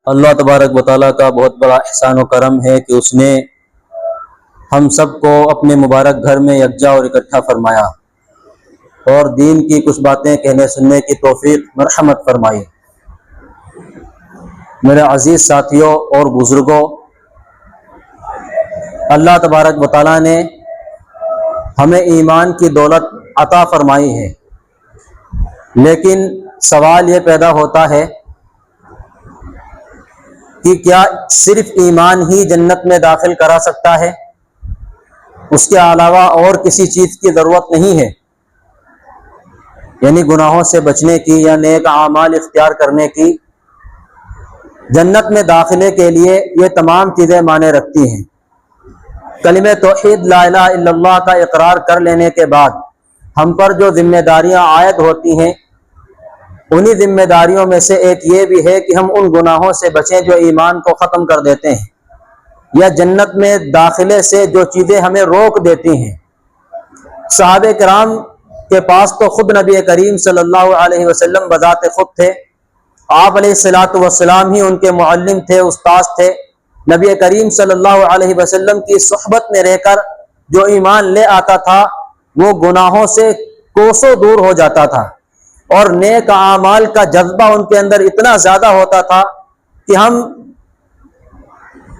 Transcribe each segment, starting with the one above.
اللہ تبارک و تعالیٰ کا بہت بڑا احسان و کرم ہے کہ اس نے ہم سب کو اپنے مبارک گھر میں یکجا اور اکٹھا فرمایا اور دین کی کچھ باتیں کہنے سننے کی توفیق مرحمت فرمائی۔ میرے عزیز ساتھیوں اور بزرگوں، اللہ تبارک و تعالیٰ نے ہمیں ایمان کی دولت عطا فرمائی ہے، لیکن سوال یہ پیدا ہوتا ہے کہ کیا صرف ایمان ہی جنت میں داخل کرا سکتا ہے؟ اس کے علاوہ اور کسی چیز کی ضرورت نہیں ہے، یعنی گناہوں سے بچنے کی یا نیک اعمال اختیار کرنے کی؟ جنت میں داخلے کے لیے یہ تمام چیزیں معنی رکھتی ہیں۔ کلمہ توحید لا الہ الا اللہ کا اقرار کر لینے کے بعد ہم پر جو ذمہ داریاں عائد ہوتی ہیں، انہی ذمہ داریوں میں سے ایک یہ بھی ہے کہ ہم ان گناہوں سے بچیں جو ایمان کو ختم کر دیتے ہیں یا جنت میں داخلے سے جو چیزیں ہمیں روک دیتی ہیں۔ صحابہ کرام کے پاس تو خود نبی کریم صلی اللہ علیہ وسلم بذات خود تھے، آپ علیہ الصلوۃ والسلام ہی ان کے معلم تھے، استاذ تھے۔ نبی کریم صلی اللہ علیہ وسلم کی صحبت میں رہ کر جو ایمان لے آتا تھا وہ گناہوں سے کوسوں دور ہو جاتا تھا، اور نیک اعمال کا جذبہ ان کے اندر اتنا زیادہ ہوتا تھا کہ ہم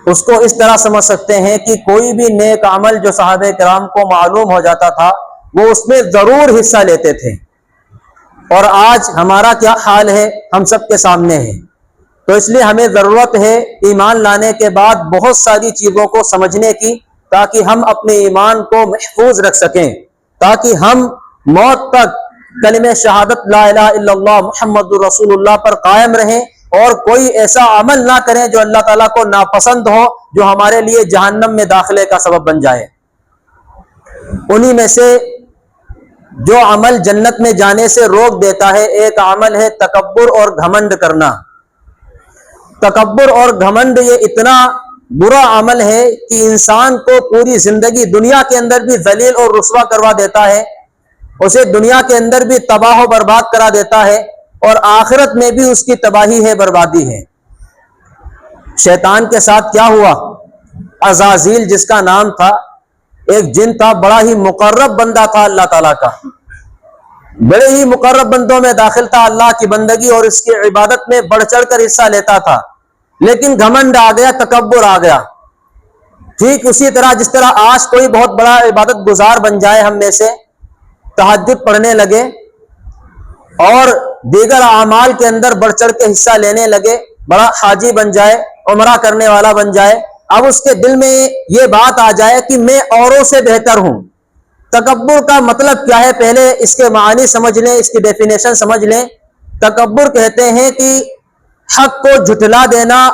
اس کو اس طرح سمجھ سکتے ہیں کہ کوئی بھی نیک عمل جو صحابہ کرام کو معلوم ہو جاتا تھا وہ اس میں ضرور حصہ لیتے تھے۔ اور آج ہمارا کیا حال ہے ہم سب کے سامنے ہے۔ تو اس لیے ہمیں ضرورت ہے ایمان لانے کے بعد بہت ساری چیزوں کو سمجھنے کی، تاکہ ہم اپنے ایمان کو محفوظ رکھ سکیں، تاکہ ہم موت تک کلمہ شہادت لا الہ الا اللہ محمد رسول اللہ پر قائم رہیں، اور کوئی ایسا عمل نہ کریں جو اللہ تعالیٰ کو ناپسند ہو، جو ہمارے لیے جہنم میں داخلے کا سبب بن جائے۔ انہی میں سے جو عمل جنت میں جانے سے روک دیتا ہے، ایک عمل ہے تکبر اور گھمنڈ کرنا۔ تکبر اور گھمنڈ یہ اتنا برا عمل ہے کہ انسان کو پوری زندگی دنیا کے اندر بھی ذلیل اور رسوا کروا دیتا ہے، اسے دنیا کے اندر بھی تباہ و برباد کرا دیتا ہے، اور آخرت میں بھی اس کی تباہی ہے، بربادی ہے۔ شیطان کے ساتھ کیا ہوا؟ عزازیل جس کا نام تھا، ایک جن تھا، بڑا ہی مقرب بندہ تھا اللہ تعالیٰ کا، بڑے ہی مقرب بندوں میں داخل تھا، اللہ کی بندگی اور اس کی عبادت میں بڑھ چڑھ کر حصہ لیتا تھا، لیکن گھمنڈ آ گیا، تکبر آ گیا۔ ٹھیک اسی طرح جس طرح آج کوئی بہت بڑا عبادت گزار بن جائے ہم میں سے، تہجد پڑھنے لگے اور دیگر اعمال کے اندر بڑھ چڑھ کے حصہ لینے لگے، بڑا حاجی بن جائے، عمرہ کرنے والا بن جائے، اب اس کے دل میں یہ بات آ جائے کہ میں اوروں سے بہتر ہوں۔ تکبر کا مطلب کیا ہے؟ پہلے اس کے معنی سمجھ لیں، اس کی ڈیفینیشن سمجھ لیں۔ تکبر کہتے ہیں کہ حق کو جھٹلا دینا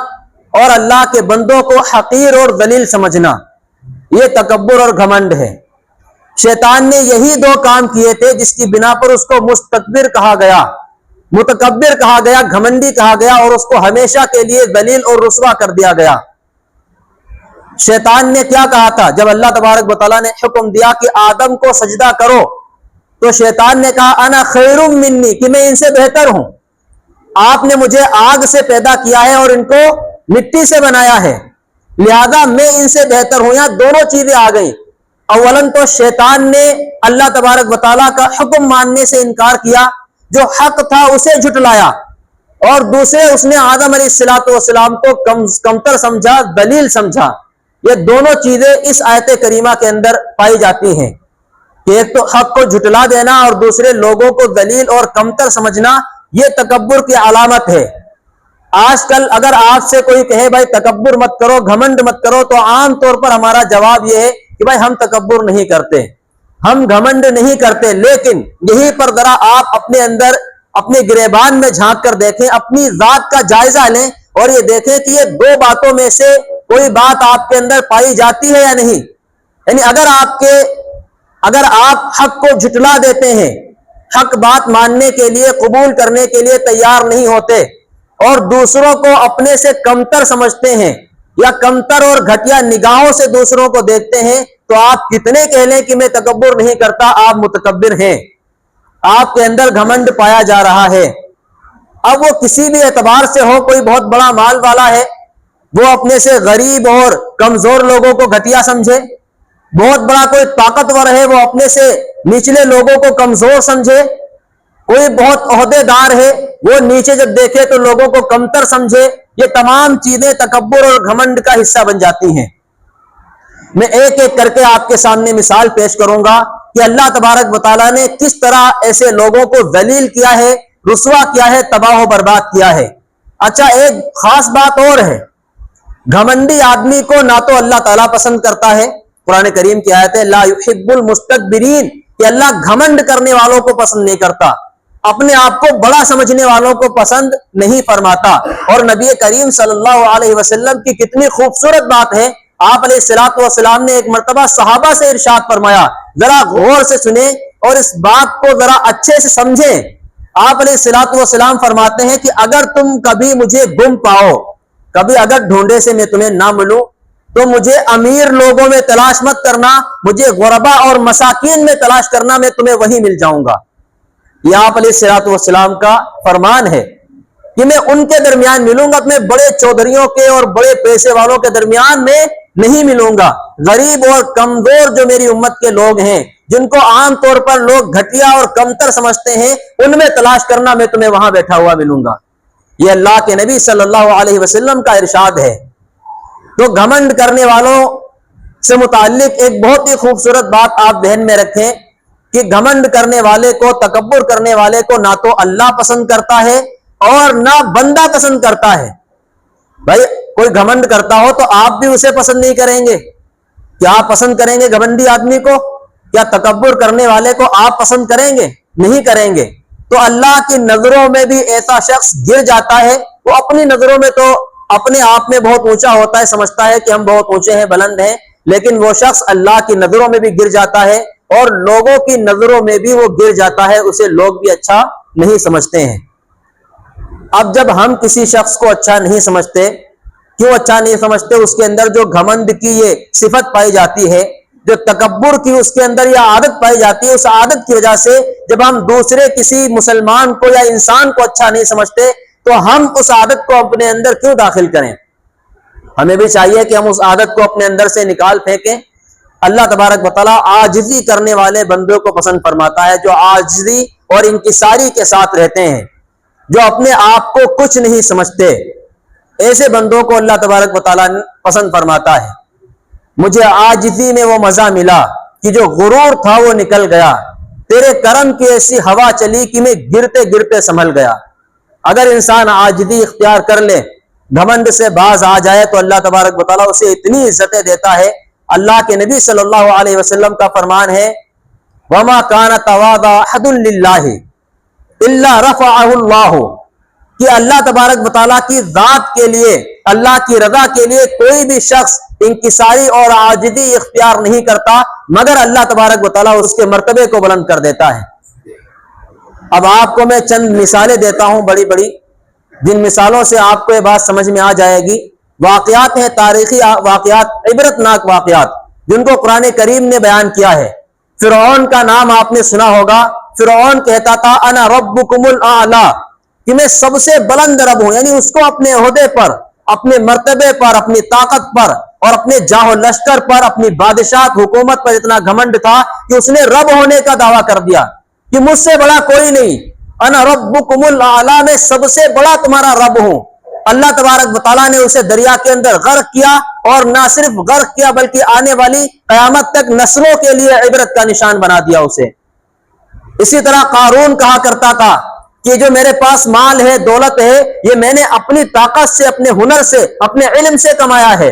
اور اللہ کے بندوں کو حقیر اور ذلیل سمجھنا، یہ تکبر اور گھمنڈ ہے۔ شیطان نے یہی دو کام کیے تھے جس کی بنا پر اس کو مستکبر کہا گیا، متکبر کہا گیا، گھمنڈی کہا گیا، اور اس کو ہمیشہ کے لیے ذلیل اور رسوا کر دیا گیا۔ شیطان نے کیا کہا تھا جب اللہ تبارک و تعالیٰ نے حکم دیا کہ آدم کو سجدہ کرو؟ تو شیطان نے کہا انا خیر منی، کہ میں ان سے بہتر ہوں، آپ نے مجھے آگ سے پیدا کیا ہے اور ان کو مٹی سے بنایا ہے، لہذا میں ان سے بہتر ہوں۔ یہاں دونوں چیزیں آ گئی۔ اولاً تو شیطان نے اللہ تبارک و تعالیٰ کا حکم ماننے سے انکار کیا، جو حق تھا اسے جھٹلایا، اور دوسرے اس نے آدم علیہ السلام کو کمتر سمجھا، ذلیل سمجھا۔ یہ دونوں چیزیں اس آیت کریمہ کے اندر پائی جاتی ہیں کہ ایک تو حق کو جھٹلا دینا اور دوسرے لوگوں کو ذلیل اور کمتر سمجھنا، یہ تکبر کی علامت ہے۔ آج کل اگر آپ سے کوئی کہے بھائی تکبر مت کرو، گھمنڈ مت کرو، تو عام طور پر ہمارا جواب یہ ہے کہ بھائی ہم تکبر نہیں کرتے، ہم گھمنڈ نہیں کرتے۔ لیکن یہی پر ذرا آپ اپنے اندر اپنے گریبان میں جھانک کر دیکھیں، اپنی ذات کا جائزہ لیں اور یہ دیکھیں کہ یہ دو باتوں میں سے کوئی بات آپ کے اندر پائی جاتی ہے یا نہیں۔ یعنی اگر آپ حق کو جھٹلا دیتے ہیں، حق بات ماننے کے لیے، قبول کرنے کے لیے تیار نہیں ہوتے، اور دوسروں کو اپنے سے کمتر سمجھتے ہیں یا کمتر اور گھٹیا نگاہوں سے دوسروں کو دیکھتے ہیں، تو آپ کتنے کہہ لیں کہ میں تکبر نہیں کرتا، آپ متکبر ہیں، آپ کے اندر گھمنڈ پایا جا رہا ہے۔ اب وہ کسی بھی اعتبار سے ہو، کوئی بہت بڑا مال والا ہے، وہ اپنے سے غریب اور کمزور لوگوں کو گھٹیا سمجھے، بہت بڑا کوئی طاقتور ہے وہ اپنے سے نچلے لوگوں کو کمزور سمجھے، کوئی بہت عہدے دار ہے وہ نیچے جب دیکھے تو لوگوں کو کمتر سمجھے، یہ تمام چیزیں تکبر اور گھمنڈ کا حصہ بن جاتی ہیں۔ میں ایک ایک کر کے آپ کے سامنے مثال پیش کروں گا کہ اللہ تبارک و تعالیٰ نے کس طرح ایسے لوگوں کو ذلیل کیا ہے، رسوا کیا ہے، تباہ و برباد کیا ہے۔ اچھا، ایک خاص بات اور ہے، گھمنڈی آدمی کو نہ تو اللہ تعالیٰ پسند کرتا ہے، قرآن کریم کی آیت ہے لا یحب المستکبرین، کہ اللہ گھمنڈ کرنے والوں کو پسند نہیں کرتا، اپنے آپ کو بڑا سمجھنے والوں کو پسند نہیں فرماتا۔ اور نبی کریم صلی اللہ علیہ وسلم کی کتنی خوبصورت بات ہے، آپ علیہ الصلوۃ والسلام نے ایک مرتبہ صحابہ سے ارشاد فرمایا، ذرا غور سے سنیں اور اس بات کو ذرا اچھے سے سمجھیں۔ آپ علیہ الصلوۃ والسلام فرماتے ہیں کہ اگر تم کبھی مجھے گم پاؤ، کبھی اگر ڈھونڈے سے میں تمہیں نہ ملوں، تو مجھے امیر لوگوں میں تلاش مت کرنا، مجھے غربا اور مساکین میں تلاش کرنا، میں تمہیں وہیں مل جاؤں گا۔ یہ آپ علیہ الصلوۃ والسلام کا فرمان ہے کہ میں ان کے درمیان ملوں گا، میں بڑے چودھریوں کے اور بڑے پیسے والوں کے درمیان میں نہیں ملوں گا، غریب اور کمزور جو میری امت کے لوگ ہیں، جن کو عام طور پر لوگ گھٹیا اور کمتر سمجھتے ہیں، ان میں تلاش کرنا، میں تمہیں وہاں بیٹھا ہوا ملوں گا۔ یہ اللہ کے نبی صلی اللہ علیہ وسلم کا ارشاد ہے۔ تو گھمنڈ کرنے والوں سے متعلق ایک بہت ہی خوبصورت بات آپ ذہن میں رکھیں کہ گھمنڈ کرنے والے کو، تکبر کرنے والے کو نہ تو اللہ پسند کرتا ہے اور نہ بندہ پسند کرتا ہے۔ بھائی کوئی گھمنڈ کرتا ہو تو آپ بھی اسے پسند نہیں کریں گے، کیا آپ پسند کریں گے گھمنڈی آدمی کو؟ کیا تکبر کرنے والے کو آپ پسند کریں گے؟ نہیں کریں گے۔ تو اللہ کی نظروں میں بھی ایسا شخص گر جاتا ہے، وہ اپنی نظروں میں تو اپنے آپ میں بہت اونچا ہوتا ہے، سمجھتا ہے کہ ہم بہت اونچے ہیں، بلند ہیں، لیکن وہ شخص اللہ کی نظروں میں بھی گر جاتا ہے اور لوگوں کی نظروں میں بھی وہ گر جاتا ہے، اسے لوگ بھی اچھا نہیں سمجھتے ہیں۔ اب جب ہم کسی شخص کو اچھا نہیں سمجھتے، کیوں اچھا نہیں سمجھتے؟ اس کے اندر جو گھمنڈ کی یہ صفت پائی جاتی ہے، جو تکبر کی اس کے اندر یہ عادت پائی جاتی ہے، اس عادت کی وجہ سے جب ہم دوسرے کسی مسلمان کو یا انسان کو اچھا نہیں سمجھتے تو ہم اس عادت کو اپنے اندر کیوں داخل کریں؟ ہمیں بھی چاہیے کہ ہم اس عادت کو اپنے اندر سے نکال پھینکیں۔ اللہ تبارک و تعالیٰ عاجزی کرنے والے بندوں کو پسند فرماتا ہے، جو عاجزی اور انکساری کے ساتھ رہتے ہیں، جو اپنے آپ کو کچھ نہیں سمجھتے، ایسے بندوں کو اللہ تبارک و تعالیٰ پسند فرماتا ہے۔ مجھے عاجزی میں وہ مزہ ملا کہ جو غرور تھا وہ نکل گیا، تیرے کرم کی ایسی ہوا چلی کہ میں گرتے گرتے سنبھل گیا۔ اگر انسان عاجزی اختیار کر لے، گھمنڈ سے باز آ جائے، تو اللہ تبارک و تعالیٰ اسے اتنی عزتیں دیتا ہے۔ اللہ کے نبی صلی اللہ علیہ وسلم کا فرمان ہے وَمَا كَانَ تَوَاضَ أَحَدٌ لِلَّهِ إِلَّا رَفَعَهُ اللَّهُ، کہ اللہ تبارک و تعالیٰ کی ذات کے لیے، اللہ کی رضا کے لیے کوئی بھی شخص انکساری اور عاجزی اختیار نہیں کرتا مگر اللہ تبارک و تعالیٰ اس کے مرتبے کو بلند کر دیتا ہے۔ اب آپ کو میں چند مثالیں دیتا ہوں بڑی بڑی، جن مثالوں سے آپ کو یہ بات سمجھ میں آ جائے گی۔ واقعات ہیں، تاریخی واقعات، عبرتناک واقعات، جن کو قرآن کریم نے بیان کیا ہے۔ فرعون کا نام آپ نے سنا ہوگا۔ فرعون کہتا تھا انا ربکم الاعلی، کہ میں سب سے بلند رب ہوں، یعنی اس کو اپنے عہدے پر، اپنے مرتبے پر، اپنی طاقت پر اور اپنے جاہ و لشکر پر، اپنی بادشاہت، حکومت پر اتنا گھمنڈ تھا کہ اس نے رب ہونے کا دعویٰ کر دیا کہ مجھ سے بڑا کوئی نہیں، انا ربکم الاعلی، میں سب سے بڑا تمہارا رب ہوں۔ اللہ تبارک و تعالیٰ نے اسے دریا کے اندر غرق کیا، اور نہ صرف غرق کیا بلکہ آنے والی قیامت تک نسلوں کے لیے عبرت کا نشان بنا دیا اسے۔ اسی طرح قارون کہا کرتا تھا کہ جو میرے پاس مال ہے، دولت ہے، یہ میں نے اپنی طاقت سے، اپنے ہنر سے، اپنے علم سے کمایا ہے،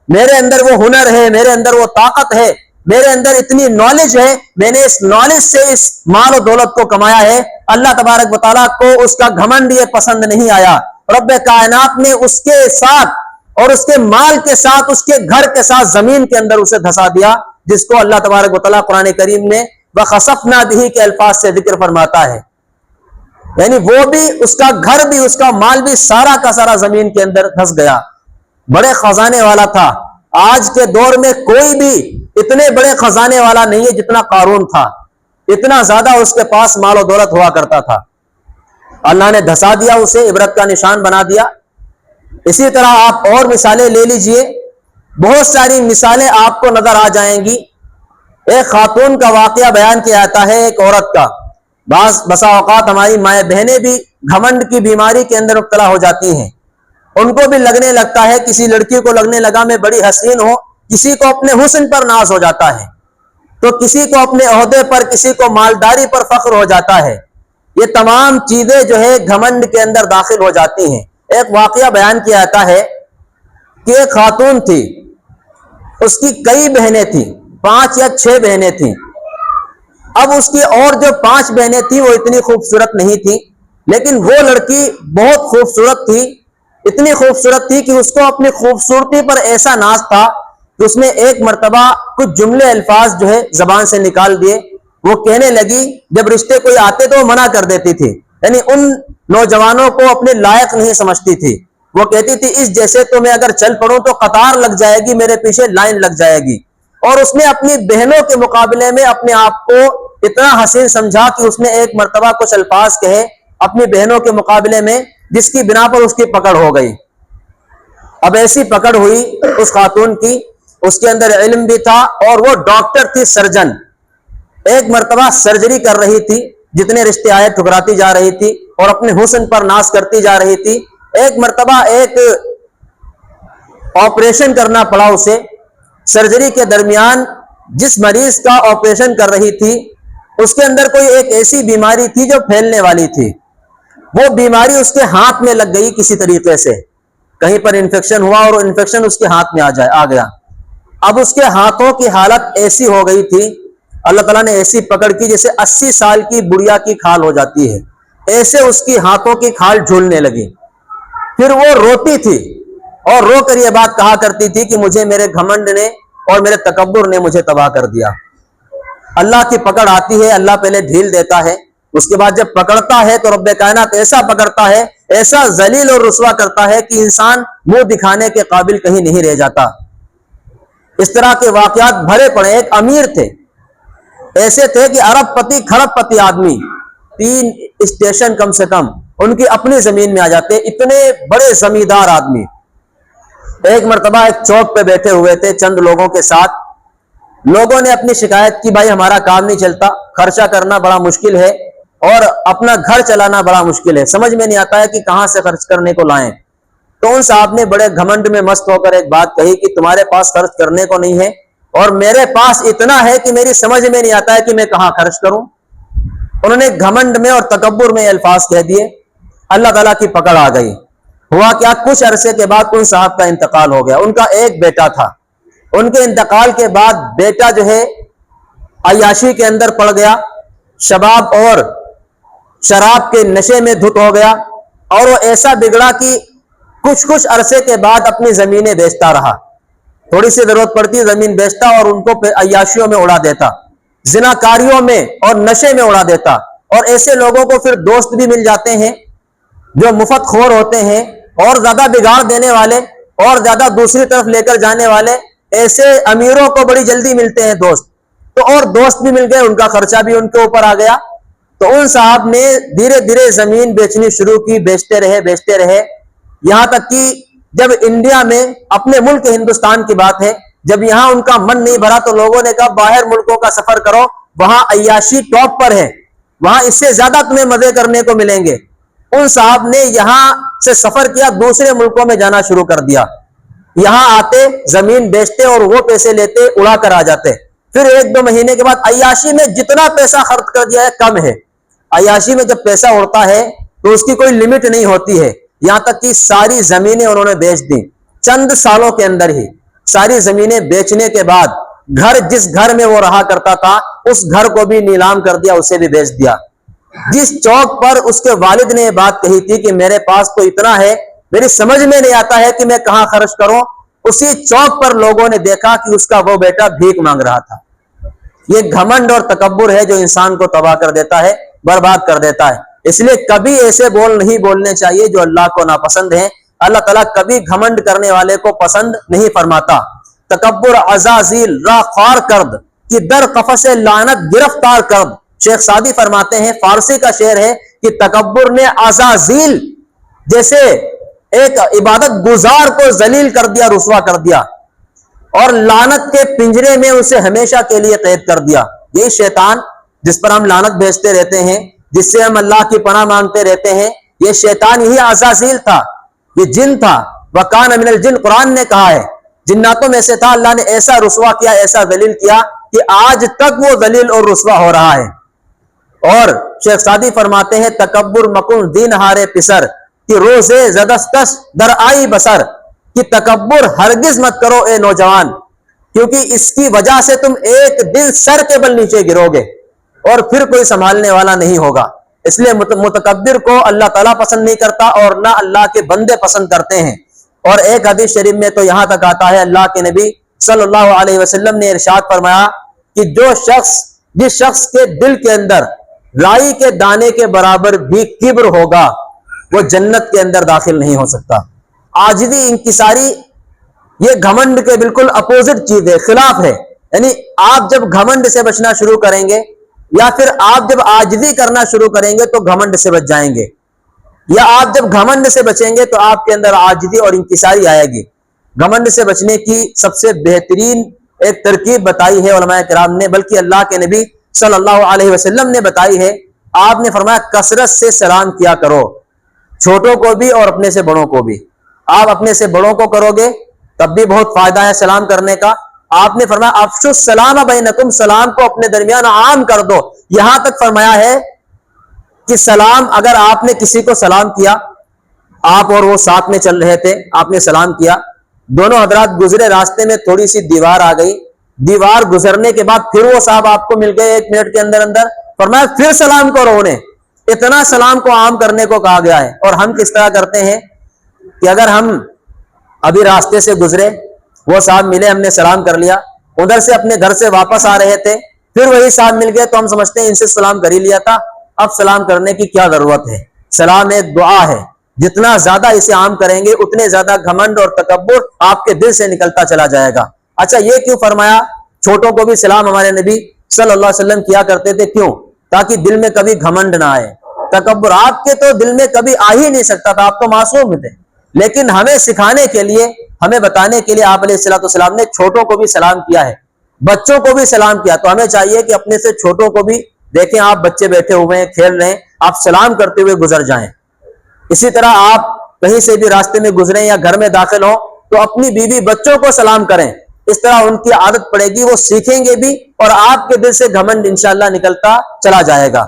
میرے اندر وہ ہنر ہے، میرے اندر وہ طاقت ہے، میرے اندر اتنی نالج ہے، میں نے اس نالج سے اس مال و دولت کو کمایا ہے۔ اللہ تبارک و تعالیٰ کو اس کا گھمنڈ یہ پسند نہیں آیا۔ رب کائنات نے اس کے ساتھ اور اس کے مال کے ساتھ، اس کے گھر کے ساتھ زمین کے اندر اسے دھسا دیا، جس کو اللہ تبارک و تعالیٰ قرآن کریم میں وَخَسَفْنَا بِهِ کے الفاظ سے ذکر فرماتا ہے، یعنی وہ بھی، اس کا گھر بھی، اس کا مال بھی سارا کا سارا زمین کے اندر دھس گیا۔ بڑے خزانے والا تھا۔ آج کے دور میں کوئی بھی اتنے بڑے خزانے والا نہیں ہے جتنا قارون تھا، اتنا زیادہ اس کے پاس مال و دولت ہوا کرتا تھا۔ اللہ نے دھسا دیا اسے، عبرت کا نشان بنا دیا۔ اسی طرح آپ اور مثالیں لے لیجئے، بہت ساری مثالیں آپ کو نظر آ جائیں گی۔ ایک خاتون کا واقعہ بیان کیا جاتا ہے، ایک عورت کا۔ بسا اوقات ہماری مائیں بہنیں بھی گھمنڈ کی بیماری کے اندر مبتلا ہو جاتی ہیں، ان کو بھی لگنے لگتا ہے، کسی لڑکی کو لگنے لگا میں بڑی حسین ہوں، کسی کو اپنے حسن پر ناز ہو جاتا ہے، تو کسی کو اپنے عہدے پر، کسی کو مالداری پر فخر ہو جاتا ہے۔ یہ تمام چیزیں جو ہے گھمنڈ کے اندر داخل ہو جاتی ہیں۔ ایک واقعہ بیان کیا جاتا ہے کہ ایک خاتون تھی، اس کی کئی بہنیں تھیں، 5 یا 6 بہنیں تھیں۔ اب اس کی اور جو 5 بہنیں تھیں وہ اتنی خوبصورت نہیں تھیں، لیکن وہ لڑکی بہت خوبصورت تھی، اتنی خوبصورت تھی کہ اس کو اپنی خوبصورتی پر ایسا ناز تھا کہ اس نے ایک مرتبہ کچھ جملے الفاظ جو ہے زبان سے نکال دیے۔ وہ کہنے لگی، جب رشتے کوئی آتے تو وہ منع کر دیتی تھی، یعنی ان نوجوانوں کو اپنے لائق نہیں سمجھتی تھی۔ وہ کہتی تھی اس جیسے تو میں اگر چل پڑوں تو قطار لگ جائے گی، میرے پیچھے لائن لگ جائے گی۔ اور اس نے اپنی بہنوں کے مقابلے میں اپنے آپ کو اتنا حسین سمجھا کہ اس نے ایک مرتبہ کچھ الفاظ کہے اپنی بہنوں کے مقابلے میں، جس کی بنا پر اس کی پکڑ ہو گئی۔ اب ایسی پکڑ ہوئی اس خاتون کی، اس کے اندر علم بھی تھا اور وہ ڈاکٹر تھی، سرجن۔ ایک مرتبہ سرجری کر رہی تھی، جتنے رشتے آئے ٹھکراتی جا رہی تھی اور اپنے حسن پر ناز کرتی جا رہی تھی۔ ایک مرتبہ ایک آپریشن کرنا پڑا اسے۔ سرجری کے درمیان جس مریض کا آپریشن کر رہی تھی اس کے اندر کوئی ایک ایسی بیماری تھی جو پھیلنے والی تھی۔ وہ بیماری اس کے ہاتھ میں لگ گئی کسی طریقے سے، کہیں پر انفیکشن ہوا اور انفیکشن اس کے ہاتھ میں آ گیا۔ اب اس کے ہاتھوں کی حالت ایسی ہو گئی تھی، اللہ تعالیٰ نے ایسی پکڑ کی جیسے 80 سال کی بڑھیا کی کھال ہو جاتی ہے، ایسے اس کی ہاتھوں کی کھال جھولنے لگی۔ پھر وہ روتی تھی اور رو کر یہ بات کہا کرتی تھی کہ مجھے میرے گھمنڈ نے اور میرے تکبر نے مجھے تباہ کر دیا۔ اللہ کی پکڑ آتی ہے، اللہ پہلے ڈھیل دیتا ہے، اس کے بعد جب پکڑتا ہے تو رب کائنات ایسا پکڑتا ہے، ایسا ذلیل اور رسوا کرتا ہے کہ انسان منہ دکھانے کے قابل کہیں نہیں رہ جاتا۔ اس طرح کے واقعات بھرے پڑے۔ ایک امیر تھے، ایسے تھے کہ ارب پتی کھڑب پتی آدمی، 3 اسٹیشن کم سے کم ان کی اپنی زمین میں آ جاتے، اتنے بڑے زمیندار آدمی۔ ایک مرتبہ ایک چوک پہ بیٹھے ہوئے تھے چند لوگوں کے ساتھ، لوگوں نے اپنی شکایت کی، بھائی ہمارا کام نہیں چلتا، خرچہ کرنا بڑا مشکل ہے اور اپنا گھر چلانا بڑا مشکل ہے، سمجھ میں نہیں آتا ہے کہ کہاں سے خرچ کرنے کو لائیں۔ تو ان صاحب نے بڑے گھمنڈ میں مست ہو کر ایک بات کہی کہ تمہارے پاس خرچ کرنے کو نہیں ہے اور میرے پاس اتنا ہے کہ میری سمجھ میں نہیں آتا ہے کہ میں کہاں خرچ کروں۔ انہوں نے گھمنڈ میں اور تکبر میں الفاظ کہہ دیے، اللہ تعالیٰ کی پکڑ آ گئی۔ ہوا کیا، کچھ عرصے کے بعد ان صاحب کا انتقال ہو گیا۔ ان کا ایک بیٹا تھا، ان کے انتقال کے بعد بیٹا جو ہے عیاشی کے اندر پڑ گیا، شباب اور شراب کے نشے میں دھت ہو گیا، اور وہ ایسا بگڑا کہ کچھ عرصے کے بعد اپنی زمینیں بیچتا رہا، تھوڑی سی ضرورت پڑتی زمین بیچتا اور ان کو عیاشیوں میں اڑا دیتا، زناکاریوں میں اور نشے میں اڑا دیتا۔ اور ایسے لوگوں کو پھر دوست بھی مل جاتے ہیں جو مفت خور ہوتے ہیں اور زیادہ بگاڑ دینے والے اور زیادہ دوسری طرف لے کر جانے والے، ایسے امیروں کو بڑی جلدی ملتے ہیں دوست، تو اور دوست بھی مل گئے، ان کا خرچہ بھی ان کے اوپر آ گیا۔ تو ان صاحب نے دھیرے دھیرے زمین بیچنی شروع کی، بیچتے رہے، یہاں تک کہ جب انڈیا میں اپنے ملک ہندوستان کی بات ہے، جب یہاں ان کا من نہیں بھرا تو لوگوں نے کہا باہر ملکوں کا سفر کرو، وہاں عیاشی ٹاپ پر ہے، وہاں اس سے زیادہ تمہیں مزے کرنے کو ملیں گے۔ ان صاحب نے یہاں سے سفر کیا، دوسرے ملکوں میں جانا شروع کر دیا، یہاں آتے زمین بیچتے اور وہ پیسے لیتے، اڑا کر آ جاتے۔ پھر 1-2 مہینے کے بعد عیاشی میں جتنا پیسہ خرچ کر دیا ہے کم ہے۔ عیاشی میں جب پیسہ اڑتا ہے تو اس کی کوئی لمٹ نہیں ہوتی ہے، یہاں تک کہ ساری زمینیں انہوں نے بیچ دی چند سالوں کے اندر ہی۔ ساری زمینیں بیچنے کے بعد جس گھر میں وہ رہا کرتا تھا اس گھر کو بھی نیلام کر دیا، اسے بھی بیچ دیا۔ جس چوک پر اس کے والد نے یہ بات کہی تھی کہ میرے پاس تو اتنا ہے، میری سمجھ میں نہیں آتا ہے کہ میں کہاں خرچ کروں، اسی چوک پر لوگوں نے دیکھا کہ اس کا وہ بیٹا بھیک مانگ رہا تھا۔ یہ گھمنڈ اور تکبر ہے جو انسان کو تباہ کر دیتا ہے، برباد کر دیتا ہے۔ اس لیے کبھی ایسے بول نہیں بولنے چاہیے جو اللہ کو ناپسند ہیں۔ اللہ تعالیٰ کبھی گھمنڈ کرنے والے کو پسند نہیں فرماتا۔ تکبر عزازیل را خوار کرد کہ در قفس لعنت گرفتار کرد، شیخ سعدی فرماتے ہیں، فارسی کا شعر ہے کہ تکبر نے عزازیل جیسے ایک عبادت گزار کو ذلیل کر دیا، رسوا کر دیا، اور لعنت کے پنجرے میں اسے ہمیشہ کے لیے قید کر دیا۔ یہ شیطان جس پر ہم لعنت بھیجتے رہتے ہیں، جس سے ہم اللہ کی پناہ مانگتے رہتے ہیں، یہ شیطان یہی عزازیل تھا، یہ جن تھا۔ وَكَانَ مِنَ الْجِنِّ، قرآن نے کہا ہے جناتوں میں سے تھا۔ اللہ نے ایسا رسوا کیا، ایسا ذلیل کیا کہ آج تک وہ ذلیل اور رسوا ہو رہا ہے۔ اور شیخ سعدی فرماتے ہیں تکبر مکن دین ہارے پسر کہ روزے زدستس در آئی بسر، کہ تکبر ہرگز مت کرو اے نوجوان، کیونکہ اس کی وجہ سے تم ایک دن سر کے بل نیچے گرو گے اور پھر کوئی سنبھالنے والا نہیں ہوگا۔ اس لیے متکبر کو اللہ تعالیٰ پسند نہیں کرتا اور نہ اللہ کے بندے پسند کرتے ہیں۔ اور ایک حدیث شریف میں تو یہاں تک آتا ہے، اللہ کے نبی صلی اللہ علیہ وسلم نے ارشاد فرمایا کہ جس شخص کے دل کے اندر رائی کے دانے کے برابر بھی کبر ہوگا وہ جنت کے اندر داخل نہیں ہو سکتا۔ عاجزی، انکساری، یہ گھمنڈ کے بالکل اپوزٹ چیز ہے، خلاف ہے۔ یعنی آپ جب گھمنڈ سے بچنا شروع کریں گے یا پھر آپ جب عاجزی کرنا شروع کریں گے تو گھمنڈ سے بچ جائیں گے، یا آپ جب گھمنڈ سے بچیں گے تو آپ کے اندر عاجزی اور انکساری آئے گی۔ گھمنڈ سے بچنے کی سب سے بہترین ایک ترکیب بتائی ہے علماء کرام نے، بلکہ اللہ کے نبی صلی اللہ علیہ وسلم نے بتائی ہے۔ آپ نے فرمایا کثرت سے سلام کیا کرو، چھوٹوں کو بھی اور اپنے سے بڑوں کو بھی۔ آپ اپنے سے بڑوں کو کرو گے تب بھی بہت فائدہ ہے سلام کرنے کا۔ آپ نے فرمایا افشوا السلام بینکم، سلام کو اپنے درمیان عام کر دو۔ یہاں تک فرمایا ہے کہ سلام، اگر آپ نے کسی کو سلام کیا، آپ اور وہ ساتھ میں چل رہے تھے، آپ نے سلام کیا، دونوں حضرات گزرے، راستے میں تھوڑی سی دیوار آ گئی، دیوار گزرنے کے بعد پھر وہ صاحب آپ کو مل گئے 1 منٹ کے اندر اندر، فرمایا پھر سلام کرو انہیں۔ اتنا سلام کو عام کرنے کو کہا گیا ہے۔ اور ہم کس طرح کرتے ہیں کہ اگر ہم ابھی راستے سے گزرے، وہ صاحب ملے، ہم نے سلام کر لیا، ادھر سے اپنے گھر سے واپس آ رہے تھے، پھر وہی صاحب مل گئے تو ہم سمجھتے ہیں ان سے سلام کر ہی لیا تھا، اب سلام کرنے کی کیا ضرورت ہے۔ سلام ایک دعا ہے، جتنا زیادہ اسے عام کریں گے اتنے زیادہ گھمنڈ اور تکبر آپ کے دل سے نکلتا چلا جائے گا۔ اچھا، یہ کیوں فرمایا چھوٹوں کو بھی سلام ہمارے نبی صلی اللہ علیہ وسلم کیا کرتے تھے؟ کیوں؟ تاکہ دل میں کبھی گھمنڈ نہ آئے، تکبر آپ کے تو دل میں کبھی آ ہی نہیں سکتا تھا، آپ تو معصوم تھے۔ لیکن ہمیں سکھانے کے لیے، ہمیں بتانے کے لیے آپ علیہ الصلوۃ والسلام نے چھوٹوں کو بھی سلام کیا ہے، بچوں کو بھی سلام کیا۔ تو ہمیں چاہیے کہ اپنے سے چھوٹوں کو بھی دیکھیں، آپ بچے بیٹھے ہوئے ہیں، کھیل رہے ہیں، آپ سلام کرتے ہوئے گزر جائیں۔ اسی طرح آپ کہیں سے بھی راستے میں گزریں یا گھر میں داخل ہوں تو اپنی بیوی بچوں کو سلام کریں، اس طرح ان کی عادت پڑے گی، وہ سیکھیں گے بھی اور آپ کے دل سے گھمنڈ انشاءاللہ نکلتا چلا جائے گا۔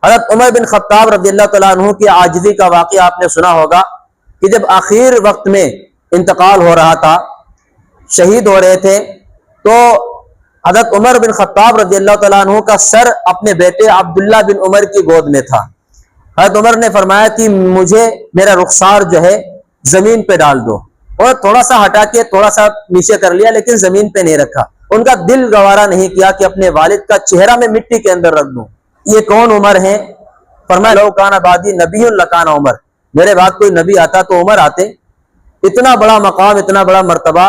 حضرت عمر بن خطاب رضی اللہ تعالیٰ عنہ کی عاجزی کا واقعہ آپ نے سنا ہوگا کہ جب آخر وقت میں انتقال ہو رہا تھا، شہید ہو رہے تھے، تو حضرت عمر بن خطاب رضی اللہ تعالیٰ عنہ کا سر اپنے بیٹے عبداللہ بن عمر کی گود میں تھا۔ حضرت عمر نے فرمایا کہ مجھے میرا رخسار جو ہے زمین پہ ڈال دو، اور تھوڑا سا ہٹا کے تھوڑا سا نیچے کر لیا، لیکن زمین پہ نہیں رکھا۔ ان کا دل گوارا نہیں کیا کہ اپنے والد کا چہرہ میں مٹی کے اندر رکھ دوں۔ یہ کون عمر ہیں؟ فرمایا لو کان بعدی نبی لکان عمر، میرے بعد کوئی نبی آتا تو عمر آتے۔ اتنا بڑا مقام، اتنا بڑا مرتبہ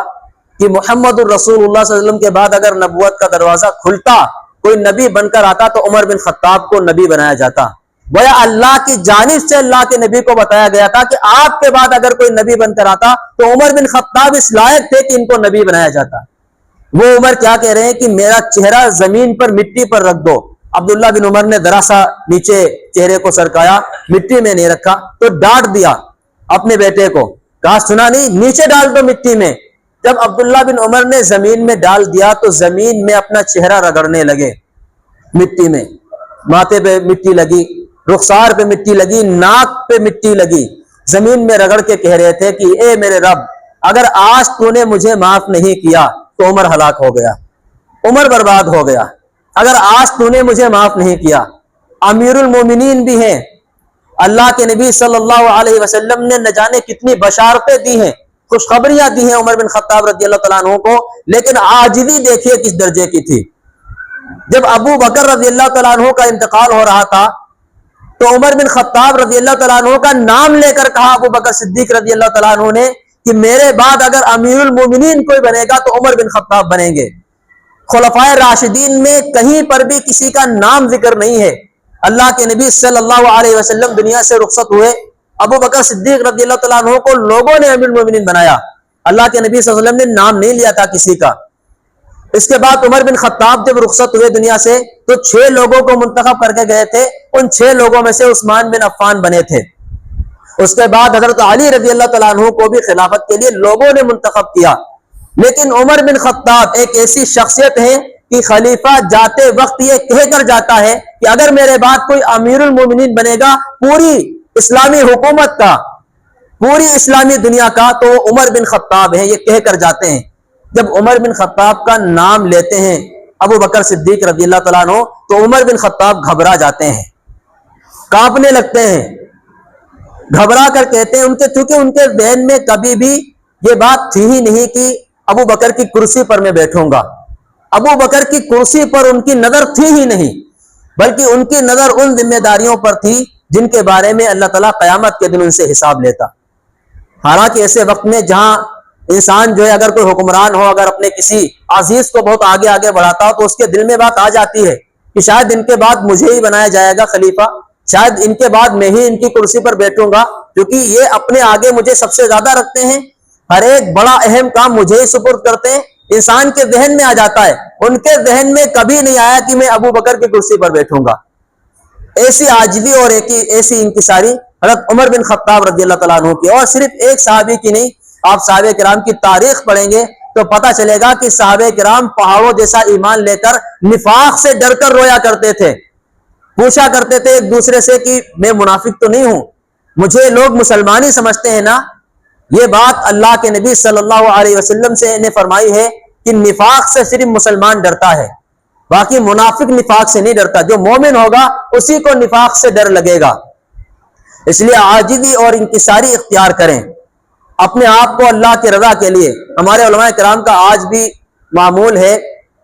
کہ محمد الرسول اللہ صلی اللہ علیہ وسلم کے بعد اگر نبوت کا دروازہ کھلتا، کوئی نبی بن کر آتا تو عمر بن خطاب کو نبی بنایا جاتا۔ گویا اللہ کی جانب سے اللہ کے نبی کو بتایا گیا تھا کہ آپ کے بعد اگر کوئی نبی بن کر آتا تو عمر بن خطاب اس لائق تھے کہ ان کو نبی بنایا جاتا۔ وہ عمر کیا کہہ رہے ہیں کہ میرا چہرہ زمین پر، مٹی پر رکھ دو۔ عبداللہ بن عمر نے ذرا سا نیچے چہرے کو سرکایا، مٹی میں نہیں رکھا، تو ڈانٹ دیا اپنے بیٹے کو، کہا سنا نہیں، نیچے ڈال دو مٹی میں۔ جب عبداللہ بن عمر نے زمین میں ڈال دیا تو زمین میں اپنا چہرہ رگڑنے لگے، مٹی میں، ماتھے پہ مٹی لگی، رخسار پہ مٹی لگی، ناک پہ مٹی لگی، زمین میں رگڑ کے کہہ رہے تھے کہ اے میرے رب، اگر آج تو نے مجھے معاف نہیں کیا تو عمر ہلاک ہو گیا، عمر برباد ہو گیا۔ اگر آج تو نے مجھے معاف نہیں کیا۔ امیر المومنین بھی ہیں، اللہ کے نبی صلی اللہ علیہ وسلم نے نہ جانے کتنی بشارتیں دی ہیں، خوشخبریاں دی ہیں عمر بن خطاب رضی اللہ تعالیٰ عنہ کو، لیکن عاجزی دیکھیے کس درجے کی تھی۔ جب ابو بکر رضی اللہ تعالیٰ عنہ کا انتقال ہو رہا تھا تو عمر بن خطاب رضی اللہ تعالیٰ عنہ کا نام لے کر کہا ابو بکر صدیق رضی اللہ تعالیٰ عنہ نے کہ میرے بعد اگر امیر المومنین کوئی بنے گا تو عمر بن خطاب بنیں گے۔ خلفائے راشدین میں کہیں پر بھی کسی کا نام ذکر نہیں ہے۔ اللہ کے نبی صلی اللہ علیہ وسلم دنیا سے رخصت ہوئے، ابو بکر صدیق رضی اللہ تعالیٰ عنہ کو لوگوں نے امیر المومنین بنایا، اللہ کے نبی صلی اللہ علیہ وسلم نے نام نہیں لیا تھا کسی کا۔ اس کے بعد عمر بن خطاب جب رخصت ہوئے دنیا سے تو 6 لوگوں کو منتخب کر کے گئے تھے، ان 6 لوگوں میں سے عثمان بن عفان بنے تھے۔ اس کے بعد حضرت علی رضی اللہ تعالیٰ عنہ کو بھی خلافت کے لیے لوگوں نے منتخب کیا، لیکن عمر بن خطاب ایک ایسی شخصیت ہے کہ خلیفہ جاتے وقت یہ کہہ کر جاتا ہے کہ اگر میرے بعد کوئی امیر المومنین بنے گا پوری اسلامی حکومت کا، پوری اسلامی دنیا کا، تو وہ عمر بن خطاب ہے، یہ کہہ کر جاتے ہیں۔ جب عمر بن خطاب کا نام لیتے ہیں ابو بکر صدیق رضی اللہ تعالیٰ عنہ تو عمر بن خطاب گھبرا جاتے ہیں، کانپنے لگتے ہیں، گھبرا کر کہتے ہیں کیونکہ ان کے ذہن میں کبھی بھی یہ بات تھی ہی نہیں کہ ابو بکر کی کرسی پر میں بیٹھوں گا، ابو بکر کی کرسی پر ان کی نظر تھی ہی نہیں، بلکہ ان کی نظر ان ذمہ داریوں پر تھی جن کے بارے میں اللہ تعالیٰ قیامت کے دن ان سے حساب لیتا۔ حالانکہ ایسے وقت میں جہاں انسان جو ہے اگر کوئی حکمران ہو، اگر اپنے کسی عزیز کو بہت آگے آگے بڑھاتا ہو تو اس کے دل میں بات آ جاتی ہے کہ شاید ان کے بعد مجھے ہی بنایا جائے گا خلیفہ، شاید ان کے بعد میں ہی ان کی کرسی پر بیٹھوں گا، کیونکہ یہ اپنے آگے مجھے سب سے زیادہ رکھتے ہیں، ہر ایک بڑا اہم کام مجھے ہی سپرد کرتے ہیں۔ انسان کے ذہن میں آ جاتا ہے، ان کے ذہن میں کبھی نہیں آیا کہ میں ابو بکر کی کرسی پر بیٹھوں گا۔ ایسی عاجزی اور ایسی انکساری حضرت عمر بن خطاب رضی اللہ تعالیٰ عنہ کی، اور صرف ایک صحابی کی نہیں، آپ صحابہ کرام کی تاریخ پڑھیں گے تو پتہ چلے گا کہ صحابہ کرام پہاڑوں جیسا ایمان لے کر نفاق سے ڈر کر رویا کرتے تھے، پوچھا کرتے تھے ایک دوسرے سے کہ میں منافق تو نہیں ہوں، مجھے لوگ مسلمان ہی سمجھتے ہیں نا۔ یہ بات اللہ کے نبی صلی اللہ علیہ وسلم سے نے فرمائی ہے کہ نفاق سے صرف مسلمان ڈرتا ہے، باقی منافق نفاق سے نہیں ڈرتا، جو مومن ہوگا اسی کو نفاق سے ڈر لگے گا۔ اس لیے عاجزی اور انکساری اختیار کریں اپنے آپ کو اللہ کی رضا کے لیے۔ ہمارے علماء کرام کا آج بھی معمول ہے،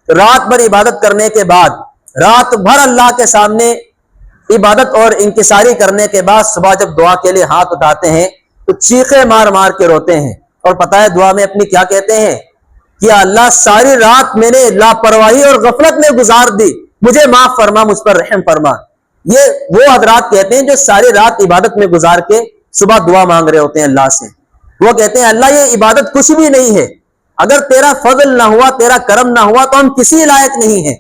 رات بھر عبادت کرنے کے بعد، رات بھر اللہ کے سامنے عبادت اور انکساری کرنے کے بعد صبح جب دعا کے لیے ہاتھ اٹھاتے ہیں تو چیخے مار مار کے روتے ہیں، اور پتہ ہے دعا میں اپنی کیا کہتے ہیں کہ اللہ ساری رات میں نے لاپرواہی اور غفلت میں گزار دی، مجھے معاف فرما، مجھ پر رحم فرما۔ یہ وہ حضرات کہتے ہیں جو ساری رات عبادت میں گزار کے صبح دعا مانگ رہے ہوتے ہیں اللہ سے۔ وہ کہتے ہیں اللہ یہ عبادت کچھ بھی نہیں ہے، اگر تیرا فضل نہ ہوا، تیرا کرم نہ ہوا تو ہم کسی لائق نہیں ہیں،